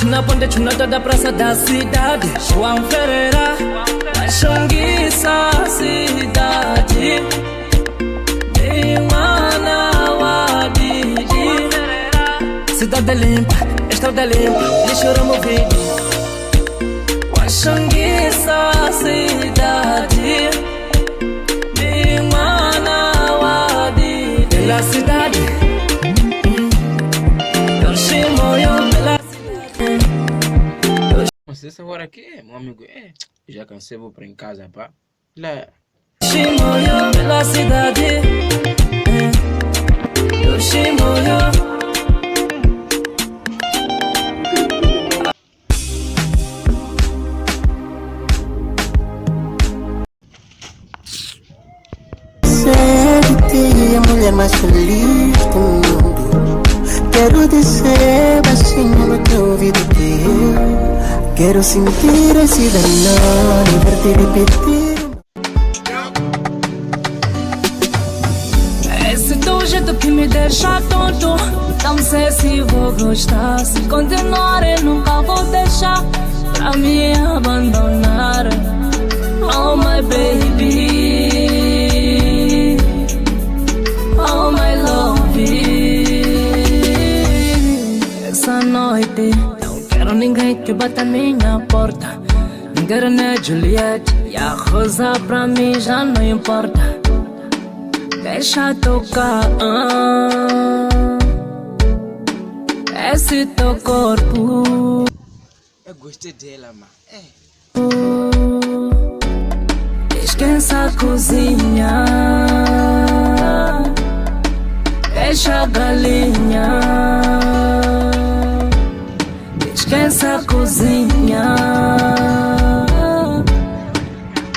na ponte chunata da praça da cidade. João Ferreira vai xanguiça a cidade. Cidade limpa, estrada limpa, lixo removido. Vai xanguiça a cidade. Pela cidade. Mas essa hora aqui, meu amigo, já cansei, vou para em casa, pá. Lá. Shimoyo pela cidade. Shimoyo. Ser a mulher mais feliz do mundo. Quero dizer baixinho no teu ouvido que eu quero sentir esse danado e ver-te repetir. Esse teu jeito que me deixa tonto. Não sei se vou gostar. Se continuar eu nunca vou deixar pra me abandonar. Oh my baby, oh my love. Essa noite não quero ninguém que bata minha porta. Não quero nem Juliette e a Rosa, pra mim já não importa. Deixa tocar esse teu corpo. Eu gostei dela, mano. Esqueça a cozinha, deixa a galinha. Esqueça a cozinha,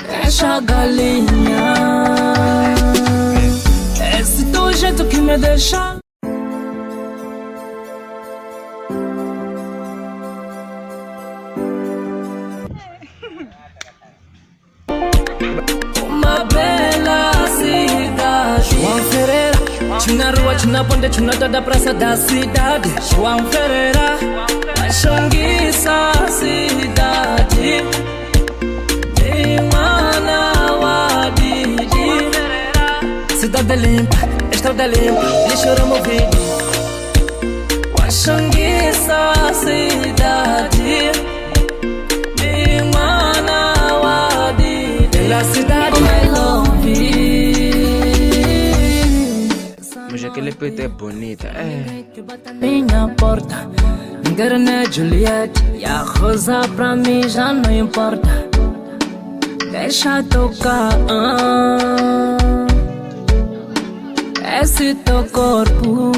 deixa a galinha. Esse teu jeito que me deixa. Uma bela cidade. João Ferreira, na rua, na ponte, chunata da praça da cidade. João Ferreira vai xanguiça a cidade. Cidade limpa, estrada limpa, lixo removido. Vai xanguiça a cidade. Pela cidade, my love. Mas aquele peito é bonita, Que bata minha porta. Não quero nem Juliette e a Rosa, pra mim já não importa. Deixa tocar esse teu corpo.